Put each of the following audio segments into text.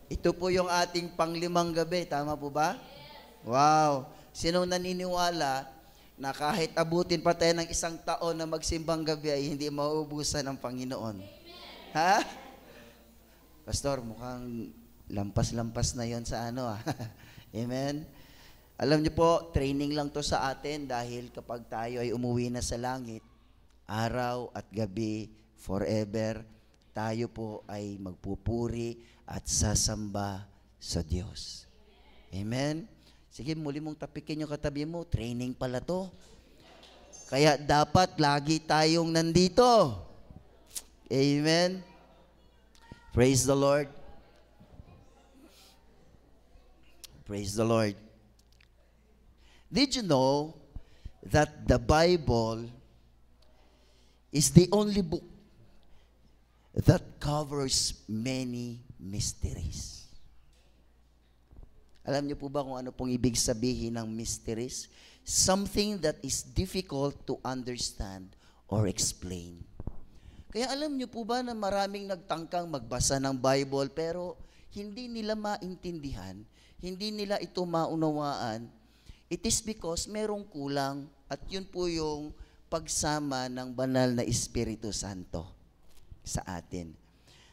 Ito po yung ating panglimang gabi. Tama po ba? Wow. Sinong naniniwala na kahit abutin pa tayo ng 1 taon na magsimbang gabi ay hindi mauubusan ng Panginoon? Ha? Pastor, mukhang lampas-lampas na yon sa ano ah. Amen? Alam niyo po, training lang to sa atin dahil kapag tayo ay umuwi na sa langit, araw at gabi, forever, tayo po ay magpupuri at sasamba sa Diyos. Amen? Sige, muli mong tapikin yung katabi mo, training pala to. Kaya dapat lagi tayong nandito. Amen? Praise the Lord. Praise the Lord. Did you know that the Bible is the only book that covers many mysteries? Alam niyo po ba kung ano pong ibig sabihin ng mysteries? Something that is difficult to understand or explain. Kaya alam niyo po ba na maraming nagtangkang magbasa ng Bible pero hindi nila maintindihan, hindi nila ito maunawaan. It is because merong kulang at yun po yung pagsama ng banal na Espiritu Santo sa atin.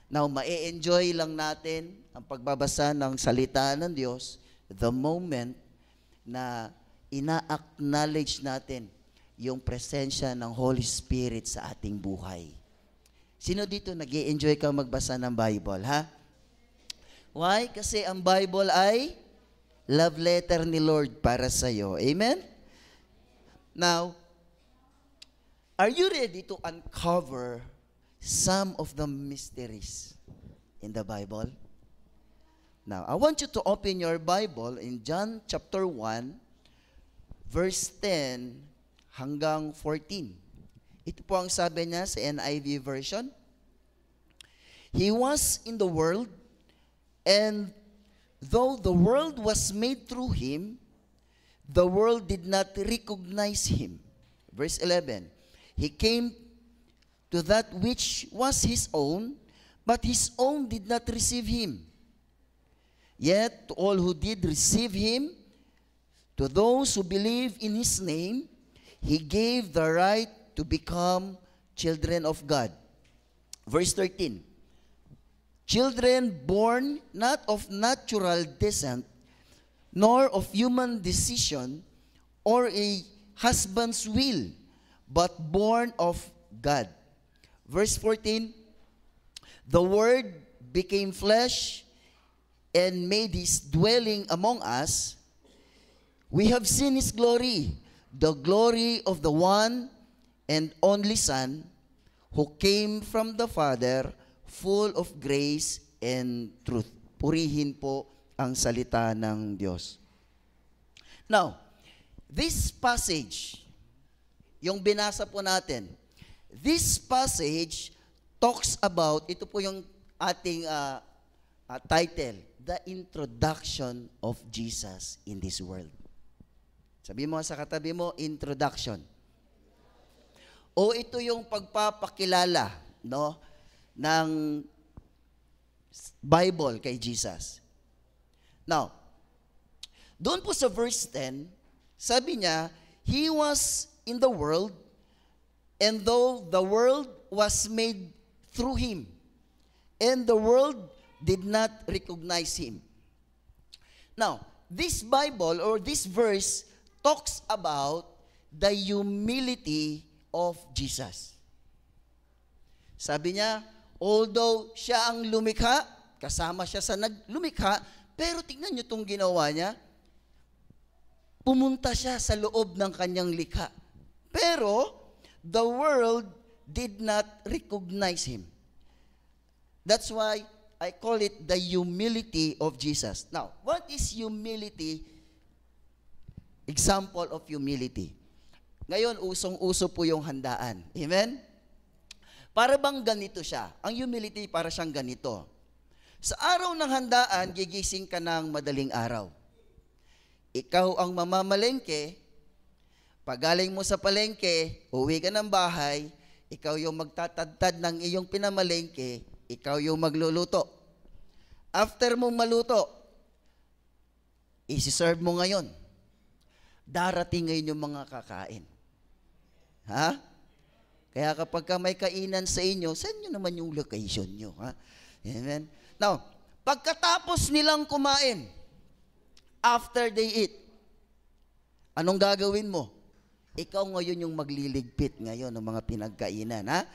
Now, ma-enjoy lang natin ang pagbabasa ng salita ng Diyos the moment na ina-acknowledge natin yung presensya ng Holy Spirit sa ating buhay. Sino dito nag-i-enjoy ka magbasa ng Bible, ha? Why? Kasi ang Bible ay love letter ni Lord para sa iyo. Amen? Now, are you ready to uncover some of the mysteries in the Bible? Now, I want you to open your Bible in John chapter 1, verse 10 hanggang 14. Ito po ang sabi niya sa NIV version. He was in the world, and though the world was made through him, the world did not recognize him. Verse 11, he came to that which was his own, but his own did not receive him. Yet to all who did receive him, to those who believe in his name, he gave the right to become children of God. Verse 13, children born not of natural descent, nor of human decision, or a husband's will, but born of God. Verse 14, the Word became flesh and made his dwelling among us. We have seen his glory, the glory of the one and only Son, who came from the Father, full of grace and truth. Purihin po ang salita ng Diyos. Now, this passage, yung binasa po natin, this passage talks about, ito po yung ating title, the introduction of Jesus in this world. Sabi mo sa katabi mo, introduction. O ito yung pagpapakilala, no, ng Bible kay Jesus. Now, doon po sa verse 10, sabi niya, he was in the world, and though the world was made through him, and the world did not recognize him. Now, this Bible or this verse talks about the humility of Jesus. Sabi niya, although siya ang lumikha, kasama siya sa naglumikha, pero tingnan niyo itong ginawa niya, pumunta siya sa loob ng kanyang likha. Pero, the world did not recognize him. That's why I call it the humility of Jesus. Now, what is humility? Example of humility. Ngayon, usong-uso po yung handaan. Amen? Para bang ganito siya? Ang humility para siyang ganito. Sa araw ng handaan, gigising ka ng madaling araw. Ikaw ang mamamalengke, pagaling mo sa palengke, uwi ka ng bahay, ikaw yung magtatadtad ng iyong pinamalengke, ikaw yung magluluto. After mong maluto, isi-serve mo ngayon. Darating ngayon yung mga kakain. Ha? Kaya kapag ka may kainan sa inyo, send nyo naman yung location nyo. Ha? Amen? Now, pagkatapos nilang kumain, after they eat, anong gagawin mo? Ikaw ngayon yung magliligpit ngayon ng mga pinagkainan. Ha?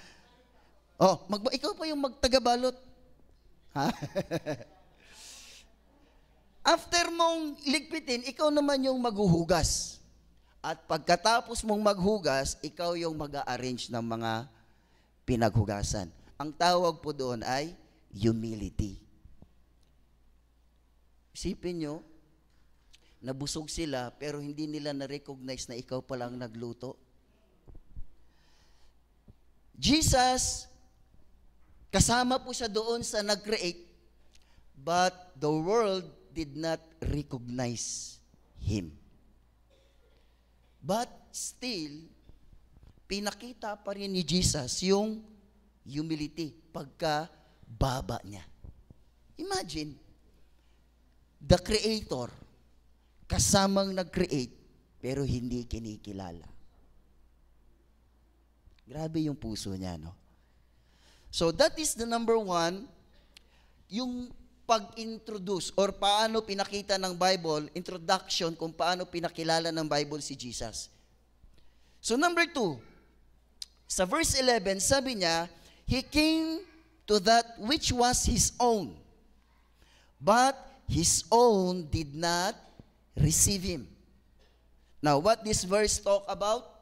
Oh, ikaw pa yung magtagabalot. Ha? After mong ligpitin, ikaw naman yung maghuhugas. At pagkatapos mong maghugas, ikaw yung mag-a-arrange ng mga pinaghugasan. Ang tawag po doon ay humility. Isipin nyo, nabusog sila pero hindi nila na-recognize na ikaw palang nagluto. Jesus, kasama po siya doon sa nag-create, but the world did not recognize Him. But still, pinakita pa rin ni Jesus yung humility, pagkababa niya. Imagine, the Creator, kasamang nag-create, pero hindi kinikilala. Grabe yung puso niya, no? So that is the number one, yung pag-introduce or paano pinakita ng Bible, introduction kung paano pinakilala ng Bible si Jesus. So number 2, sa verse 11, sabi niya, He came to that which was His own, but His own did not receive Him. Now, what this verse talk about?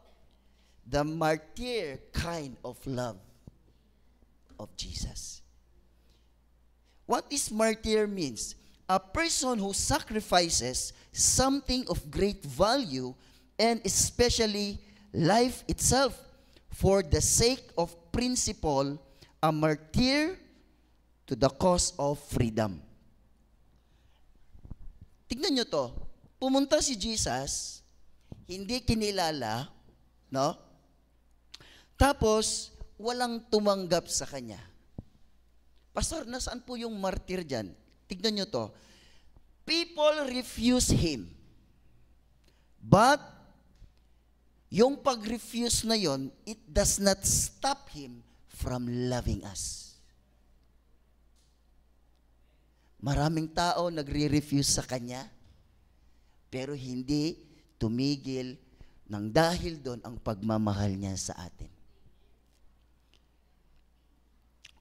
The martyr kind of love of Jesus. What is martyr means? A person who sacrifices something of great value and especially life itself for the sake of principle, a martyr to the cause of freedom. Tignan nyo to. Pumunta si Jesus, hindi kinilala, no? Tapos, walang tumanggap sa kanya. Pastor, nasaan po yung martyr dyan? Tignan nyo to. People refuse Him. But, yung pag-refuse na yon, it does not stop Him from loving us. Maraming tao nagre-refuse sa Kanya, pero hindi tumigil nang dahil doon ang pagmamahal niya sa atin.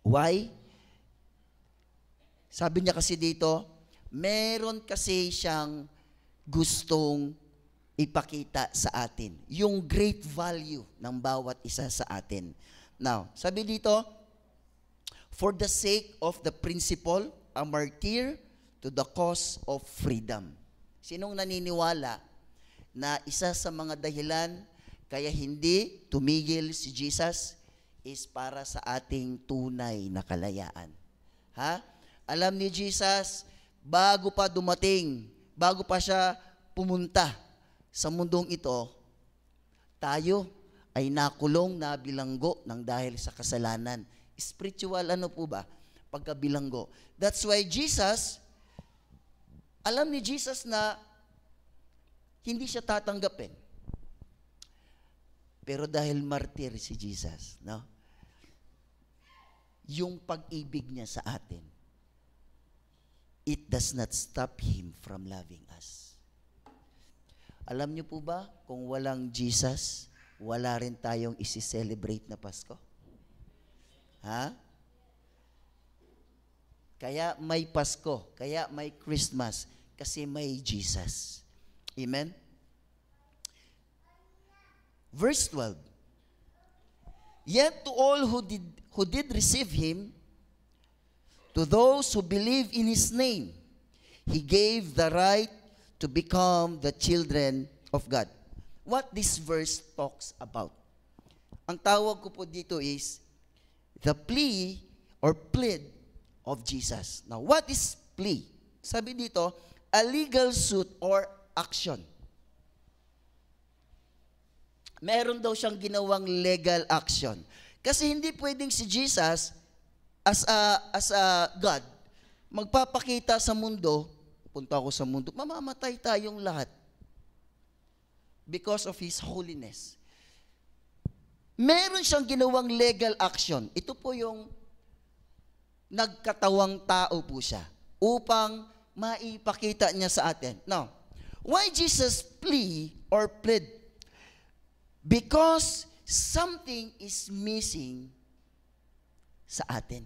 Why? Sabi niya kasi dito, meron kasi siyang gustong ipakita sa atin. Yung great value ng bawat isa sa atin. Now, sabi dito, for the sake of the principle, a martyr to the cause of freedom. Sinong naniniwala na isa sa mga dahilan kaya hindi tumigil si Jesus is para sa ating tunay na kalayaan? Ha? Alam ni Jesus, bago pa dumating, bago pa siya pumunta sa mundong ito, tayo ay nakulong, nabilanggo ng dahil sa kasalanan. Spiritual ano po ba? Pagkabilanggo. That's why Jesus, alam ni Jesus na hindi siya tatanggapin. Pero dahil martir si Jesus, no? Yung pag-ibig niya sa atin, it does not stop Him from loving us. Alam niyo po ba, kung walang Jesus, wala rin tayong isi-celebrate na Pasko? Ha? Kaya may Pasko, kaya may Christmas, kasi may Jesus. Amen? Verse 12. Yet to all who did receive Him, to those who believe in His name, He gave the right to become the children of God. What this verse talks about? Ang tawag ko po dito is the plea or plead of Jesus. Now, what is plea? Sabi dito, a legal suit or action. Meron daw siyang ginawang legal action. Kasi hindi pwedeng si Jesus as a God magpapakita sa mundo, punta ako sa mundo, mamamatay tayong lahat because of His holiness. Meron siyang ginawang legal action. Ito po yung nagkatawang tao po siya upang maipakita niya sa atin. Now, why Jesus pled? Because something is missing sa atin.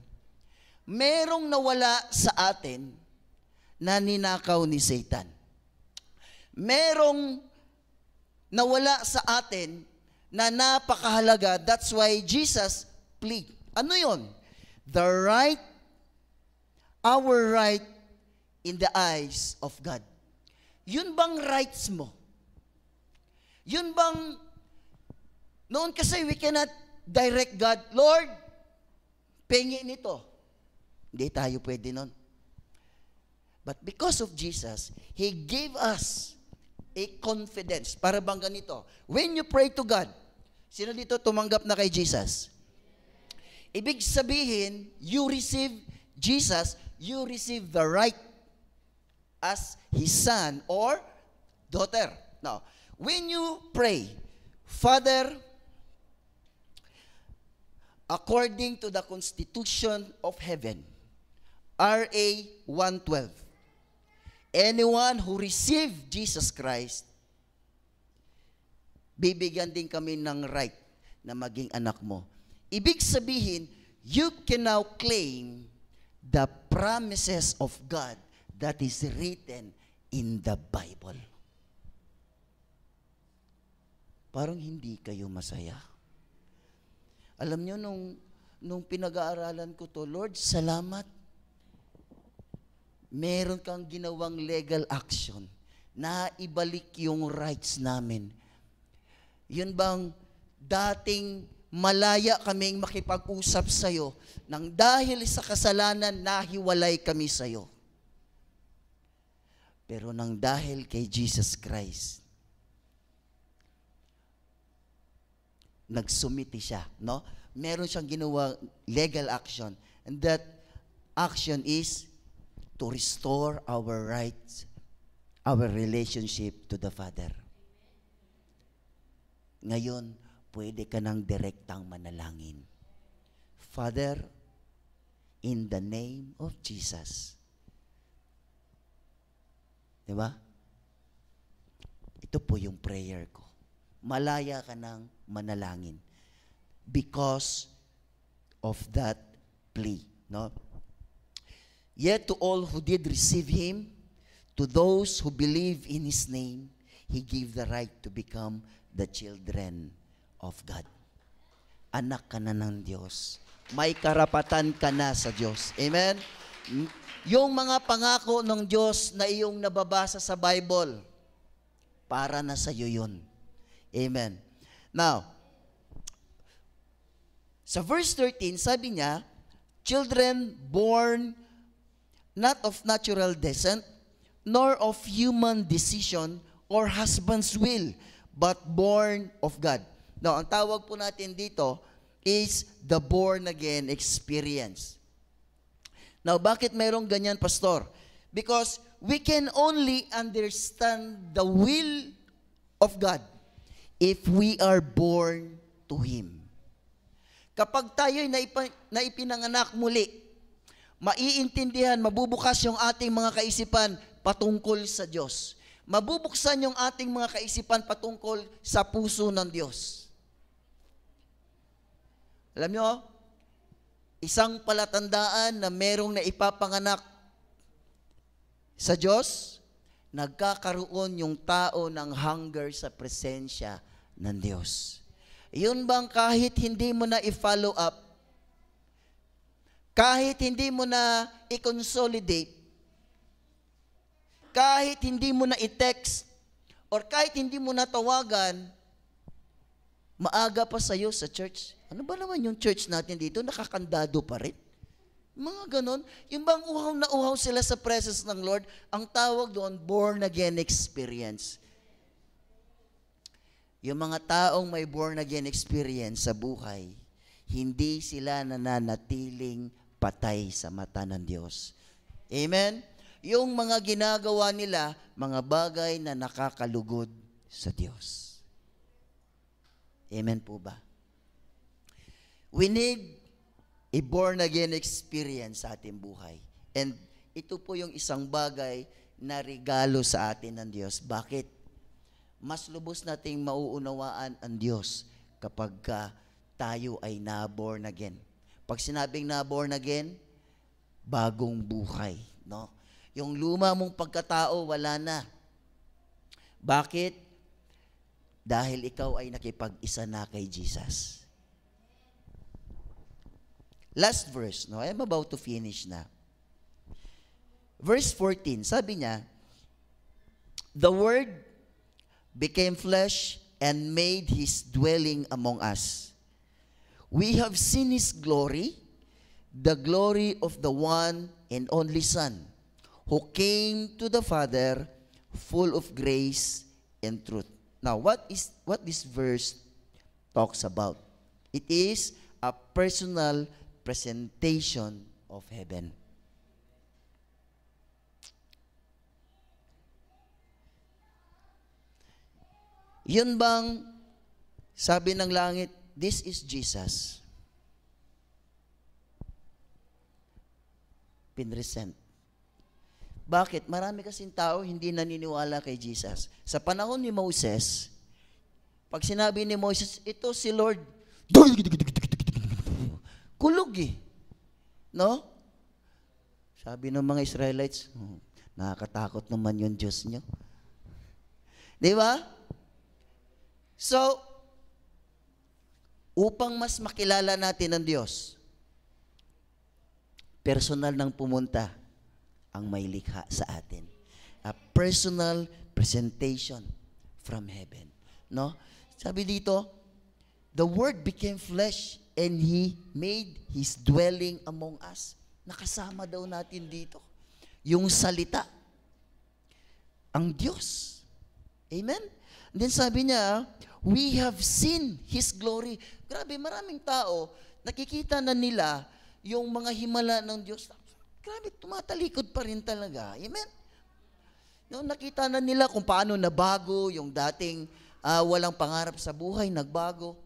Merong nawala sa atin na ninakaw ni Satan. Merong nawala sa atin na napakahalaga. That's why Jesus plead. Ano yon? Our right in the eyes of God. Yun bang rights mo? Yun bang, noon kasi we cannot direct God, Lord, pengi nito. Hindi tayo pwede nun. But because of Jesus, He gave us a confidence. Para bang ganito, when you pray to God, sino dito tumanggap na kay Jesus? Ibig sabihin, you receive Jesus, you receive the right as His son or daughter. Now, when you pray, Father, according to the Constitution of Heaven, RA 112, anyone who received Jesus Christ, bibigyan din kami ng right na maging anak mo. Ibig sabihin, you can now claim the promises of God that is written in the Bible. Parang hindi kayo masaya. Alam nyo, nung pinag-aaralan ko to, Lord, salamat. Meron kang ginawang legal action na ibalik yung rights namin. Yun bang dating malaya kaming makipag-usap sa'yo nang dahil sa kasalanan nahiwalay kami sa'yo. Pero nang dahil kay Jesus Christ, nagsumiti siya, no? Meron siyang ginawa legal action. And that action is to restore our rights, our relationship to the Father. Ngayon, pwede ka ng direktang manalangin. Father, in the name of Jesus. Diba? Ito po yung prayer ko. Malaya ka ng manalangin because of that plea, no? Yet to all who did receive Him, to those who believe in His name, He gave the right to become the children of God. Anak ka na ng Diyos. May karapatan ka na sa Diyos. Amen? Yung mga pangako ng Diyos na iyong nababasa sa Bible, para na sa iyo yun. Amen. Now, sa verse 13, sabi niya, children born not of natural descent, nor of human decision or husband's will, but born of God. Now, ang tawag po natin dito is the born-again experience. Now, bakit mayroong ganyan, Pastor? Because we can only understand the will of God if we are born to Him. Kapag tayo'y naipinanganak muli, maiintindihan, mabubukas yung ating mga kaisipan patungkol sa Diyos. Mabubuksan yung ating mga kaisipan patungkol sa puso ng Diyos. Alam nyo, isang palatandaan na merong naipapanganak sa Diyos, nagkakaroon yung tao ng hunger sa presensya ng Diyos. Yun bang kahit hindi mo na i-follow up, kahit hindi mo na i-consolidate, kahit hindi mo na i-text, or kahit hindi mo na tawagan, maaga pa sa'yo sa church. Ano ba naman yung church natin dito? Nakakandado pa rin. Mga ganon. Yung bang uhaw na uhaw sila sa presence ng Lord, ang tawag doon, born-again experience. Yung mga taong may born-again experience sa buhay, hindi sila nananatiling patay sa mata ng Diyos. Amen? Yung mga ginagawa nila, mga bagay na nakakalugod sa Diyos. Amen po ba? We need a born-again experience sa ating buhay. And ito po yung isang bagay na regalo sa atin ng Diyos. Bakit? Mas lubos nating mauunawaan ang Diyos kapag tayo ay na-born again. Pag sinabing na-born again, bagong buhay. No? Yung luma mong pagkatao, wala na. Bakit? Dahil ikaw ay nakipag-isa na kay Jesus. Last verse, no? I'm about to finish na. Verse 14, sabi niya, the Word became flesh and made His dwelling among us. We have seen His glory, the glory of the one and only Son, who came to the Father full of grace and truth. Now, what this verse talks about? It is a personal presentation of heaven. Yun bang sabi ng langit, this is Jesus. Pinresent. Bakit? Marami kasing tao hindi naniniwala kay Jesus. Sa panahon ni Moses, pag sinabi ni Moses, ito si Lord, kulog eh. No? Sabi ng mga Israelites, nakakatakot naman yung Diyos nyo. Di ba? So, upang mas makilala natin ang Diyos, personal nang pumunta ang may likha sa atin. A personal presentation from heaven. No? Sabi dito, the Word became flesh and He made His dwelling among us. Nakasama daw natin dito. Yung salita. Ang Diyos. Amen? And then sabi niya, we have seen His glory. Grabe, maraming tao, nakikita na nila yung mga himala ng Diyos. Grabe, tumatalikod pa rin talaga. Amen? No, nakita na nila kung paano nabago yung dating walang pangarap sa buhay, nagbago.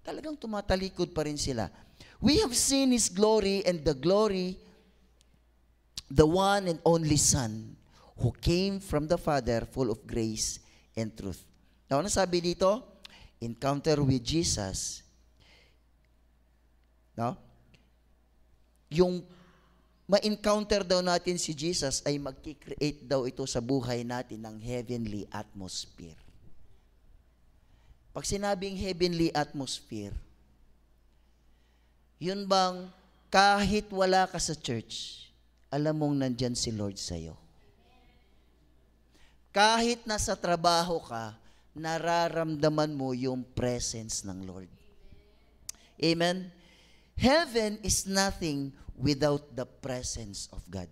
Talagang tumatalikod pa rin sila. We have seen His glory and the glory, the one and only Son, who came from the Father full of grace and truth. Now, ano sabi dito? Encounter with Jesus. No? Yung ma-encounter daw natin si Jesus ay magki-create daw ito sa buhay natin ng heavenly atmosphere. Pag sinabing heavenly atmosphere, yun bang kahit wala ka sa church, alam mong nandyan si Lord sa'yo. Kahit nasa trabaho ka, nararamdaman mo yung presence ng Lord. Amen? Heaven is nothing without the presence of God.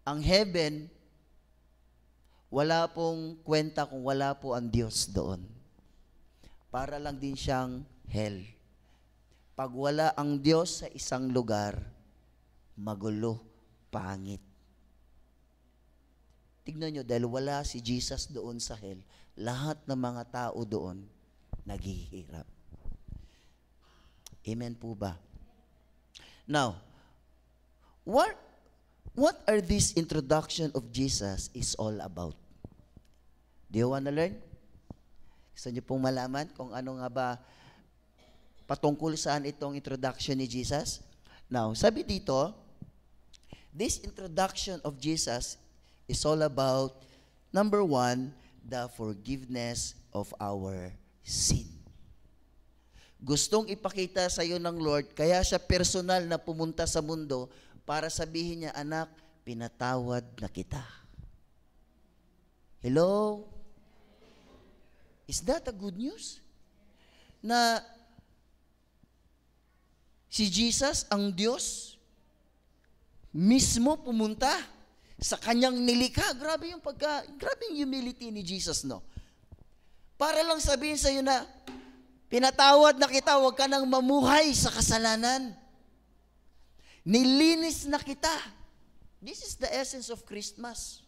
Ang heaven, wala pong kwenta kung wala po ang Diyos doon. Para lang din siyang hell. Pag wala ang Diyos sa isang lugar, magulo, pangit. Tignan nyo, dahil wala si Jesus doon sa hell, lahat ng mga tao doon naghihirap. Amen po ba? Now, what are this introduction of Jesus is all about? Do you want to learn? Gusto niyo pong malaman kung ano nga ba patungkol saan itong introduction ni Jesus? Now, sabi dito, this introduction of Jesus is all about, number one, the forgiveness of our sin. Gustong ipakita sa iyo ng Lord, kaya siya personal na pumunta sa mundo para sabihin niya, anak, pinatawad na kita. Hello? Is that a good news? Na si Jesus, ang Diyos, mismo pumunta sa kanyang nilikha. Grabe yung humility ni Jesus, no? Para lang sabihin sa iyo na, pinatawad na kita, huwag ka nang mamuhay sa kasalanan. Nilinis na kita. This is the essence of Christmas.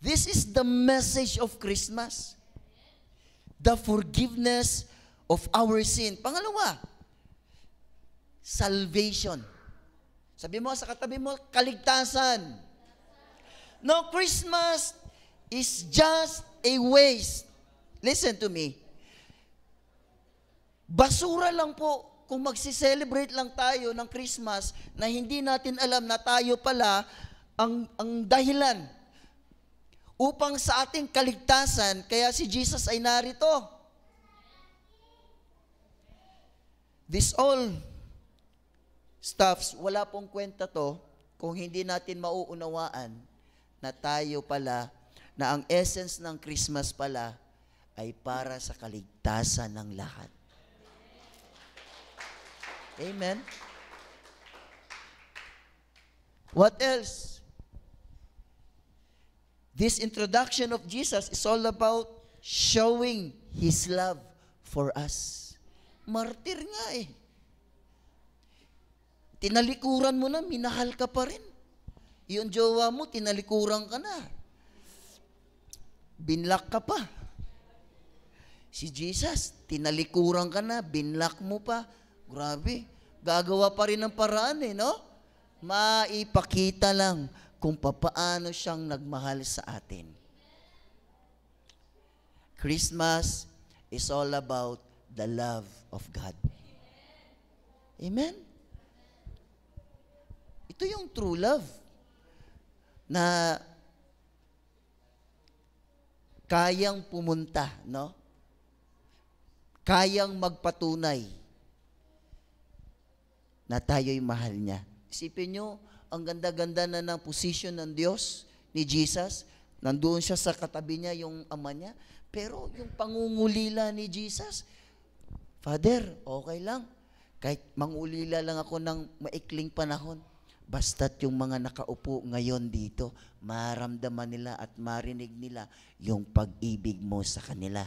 This is the message of Christmas. The forgiveness of our sin. Pangalawa, salvation. Sabi mo sa katabi mo, kaligtasan. No, Christmas is just a waste. Listen to me. Basura lang po kung magsi-celebrate lang tayo ng Christmas na hindi natin alam na tayo pala ang dahilan upang sa ating kaligtasan, kaya si Jesus ay narito. This all stuffs, wala pong kwenta to kung hindi natin mauunawaan na tayo pala, na ang essence ng Christmas pala ay para sa kaligtasan ng lahat. Amen. What else? This introduction of Jesus is all about showing His love for us. Martir nga eh. Tinalikuran mo na, minahal ka pa rin. Yung jowa mo, tinalikuran ka na. Binlock ka pa. Si Jesus, tinalikuran ka na, binlock mo pa. Grabe, gagawa pa rin ng paraan eh, no? Maipakita lang kung papaano siyang nagmahal sa atin. Christmas is all about the love of God. Amen? Ito yung true love na kayang pumunta, no? Kayang magpatunay na tayo'y mahal niya. Isipin nyo, ang ganda-ganda na ng position ng Diyos, ni Jesus, nandoon siya sa katabi niya yung ama niya, pero yung pangungulila ni Jesus, Father, okay lang, kahit mangulila lang ako ng maikling panahon, basta't yung mga nakaupo ngayon dito, maramdaman nila at marinig nila yung pag-ibig mo sa kanila.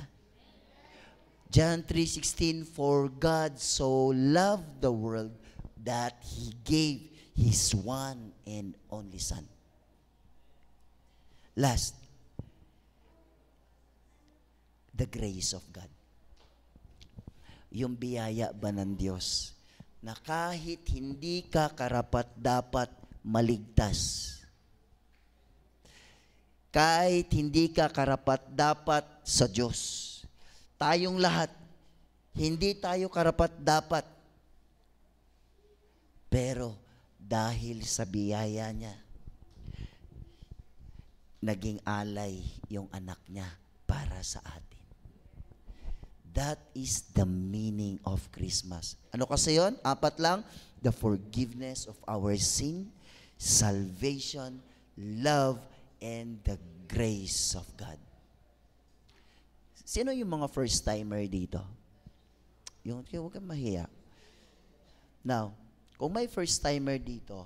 John 3:16, For God so loved the world that He gave His one and only Son. Last, the grace of God. Yung biyaya ba ng Diyos na kahit hindi ka karapat-dapat maligtas, kahit hindi ka karapat-dapat sa Diyos, tayong lahat, hindi tayo karapat-dapat, pero dahil sa biyaya niya, naging alay yung anak niya para sa atin. That is the meaning of Christmas. Ano kasi yun? 4 lang. The forgiveness of our sin, salvation, love, and the grace of God. Sino yung mga first-timer dito? Yung, huwag kang mahiya. Now, kung may first-timer dito,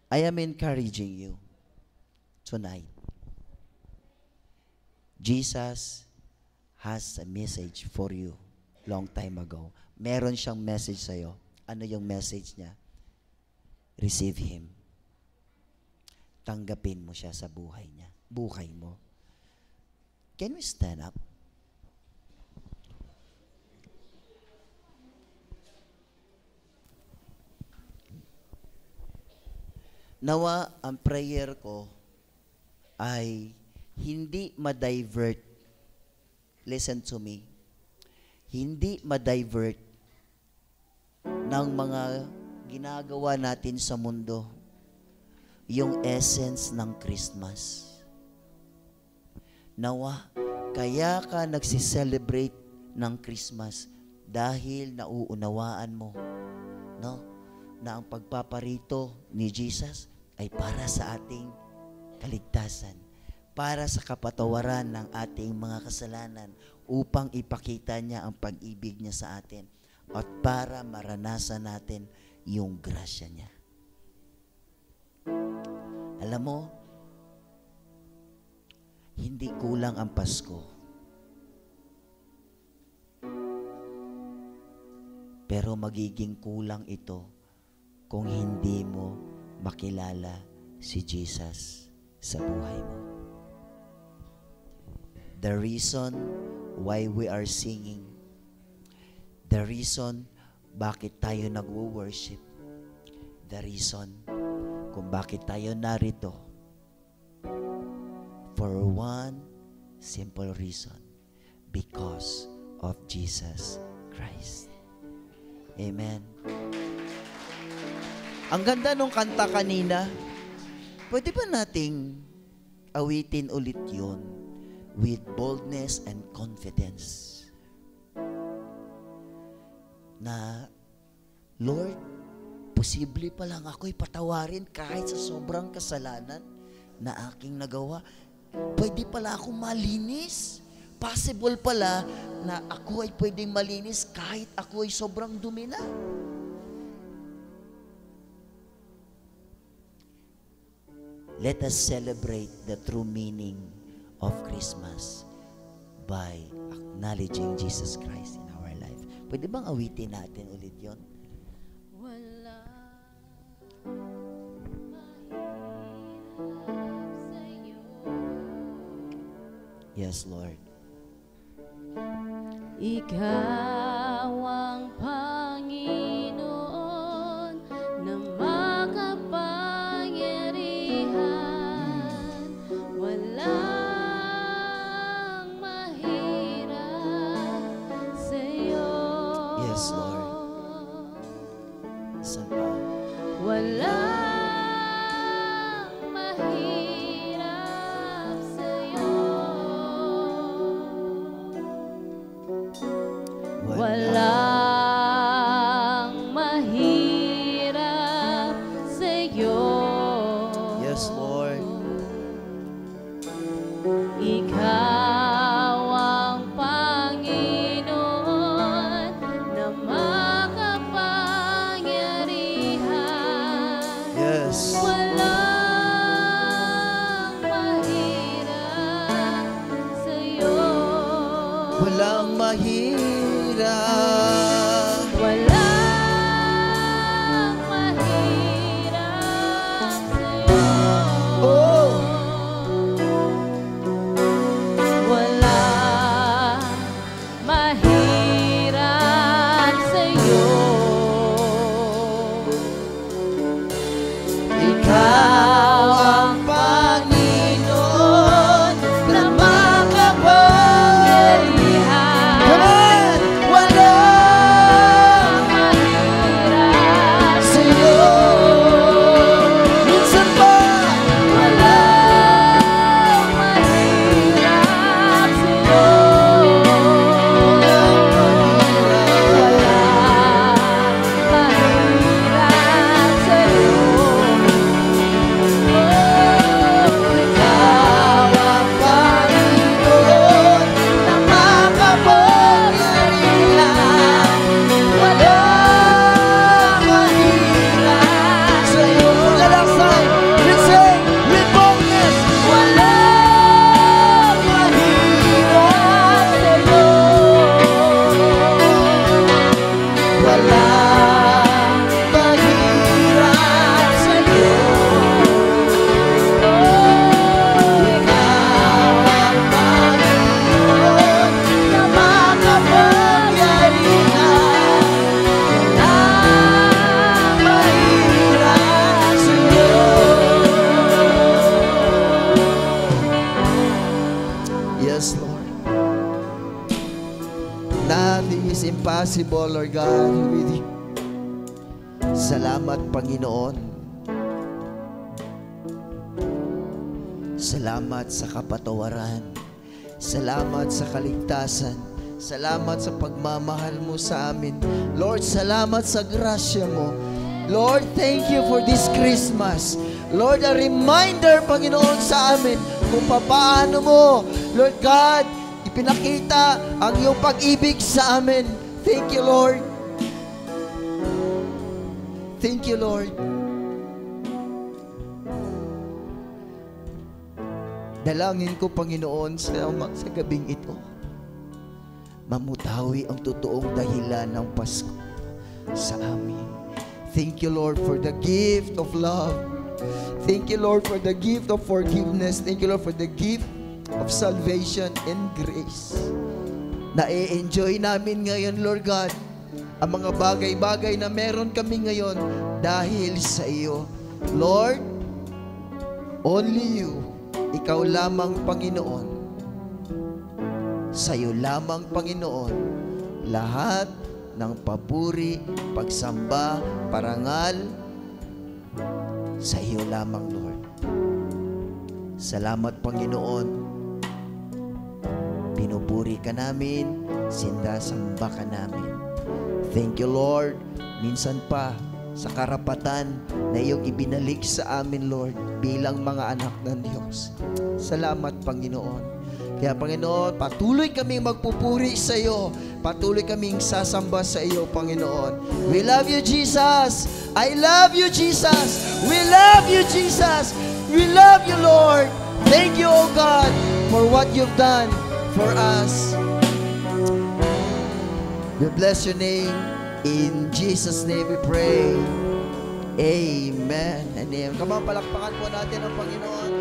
I am encouraging you tonight. Jesus has a message for you long time ago. Meron siyang message sa'yo. Ano yung message niya? Receive Him. Tanggapin mo siya sa buhay niya. Buhay mo. Can we stand up? Nawa, ang prayer ko ay hindi ma-divert. Listen to me. Hindi ma-divert ng mga ginagawa natin sa mundo yung essence ng Christmas. Nawa, kaya ka nagsiselebrate ng Christmas dahil nauunawaan mo, no, na ang pagpaparito ni Jesus ay para sa ating kaligtasan, para sa kapatawaran ng ating mga kasalanan, upang ipakita niya ang pag-ibig niya sa atin at para maranasan natin yung grasya niya. Alam mo, hindi kulang ang Pasko. Pero magiging kulang ito kung hindi mo makilala si Jesus sa buhay mo. The reason why we are singing, the reason bakit tayo nagwo-worship, the reason kung bakit tayo narito, for one simple reason, because of Jesus Christ. Amen. Ang ganda nung kanta kanina. Pwede ba nating awitin ulit yun with boldness and confidence? Na, Lord, posible pa lang ako'y patawarin kahit sa sobrang kasalanan na aking nagawa. Pwede pala akong malinis. Possible pala na ako ay pwedeng malinis kahit ako ay sobrang dumi na. Let us celebrate the true meaning of Christmas by acknowledging Jesus Christ in our life. Pwede bang awitin natin ulit yon? Wala sa'yo. Yes, Lord. Ikaw ang Panginoon na makapangyarihan. Walang mahirap sa'yo. Yes, Lord. Saan pa? Walang mahirap sa'yo. Walang mahirap sa'yo. Yes, Lord. Ikaw ang Panginoon na makapangyarihan. Yes. Walang mahirap sa'yo. Walang mahirap. Walang mahirap sa'yo. Oh! Walang mahirap sa'yo. Ikaw ang Panginoon na makapangyarihan. Come on! Walang Mahirap sa'yo. Minsan pa. Walang mahirap sa'yo. Walang mahirap. Walang mahirap sa'yo. Ikaw ang Panginoon na makapangyarihan. Walang mahirap sa'yo. Lalasan, let's sing with boldness. Walang mahirap sa'yo. Walang mahirap sa'yo. Ikaw ang Panginoon na makapangyarihan. Walang mahirap sa'yo. Yes, Lord. Nothing is impossible, Lord God, with you. Salamat, Panginoon. Salamat sa kapatawaran. Salamat sa kaligtasan. Salamat sa pagmamahal mo sa amin. Lord, salamat sa grasya mo. Lord, thank you for this Christmas. Lord, a reminder, Panginoon, sa amin kung paano mo, Lord God, ipinakita ang iyong pag-ibig sa amin. Thank you, Lord. Thank you, Lord. Dalangin ko, Panginoon, sa gabing ito, mamutawi ang totoong dahilan ng Pasko sa amin. Thank you, Lord, for the gift of love. Thank you, Lord, for the gift of forgiveness. Thank you, Lord, for the gift of salvation and grace. Na-enjoy namin ngayon, Lord God, ang mga bagay-bagay na meron kami ngayon dahil sa iyo. Lord, only you, ikaw lamang, Panginoon. Sa iyo lamang, Panginoon, lahat ng papuri, pagsamba, parangal, sa iyo lamang, Lord. Salamat, Panginoon. Pinupuri ka namin, sindasamba ka namin. Thank you, Lord. Minsan pa, sa karapatan na iyong ibinalik sa amin, Lord, bilang mga anak ng Diyos. Salamat, Panginoon. Kaya, Panginoon, patuloy kaming magpupuri sa iyo. Patuloy kaming sasamba sa iyo, Panginoon. We love you, Jesus. I love you, Jesus. We love you, Jesus. We love you, Lord. Thank you, oh God, for what you've done for us. We bless your name. In Jesus' name we pray. Amen and amen. Come on, palakpakan po natin ang Panginoon.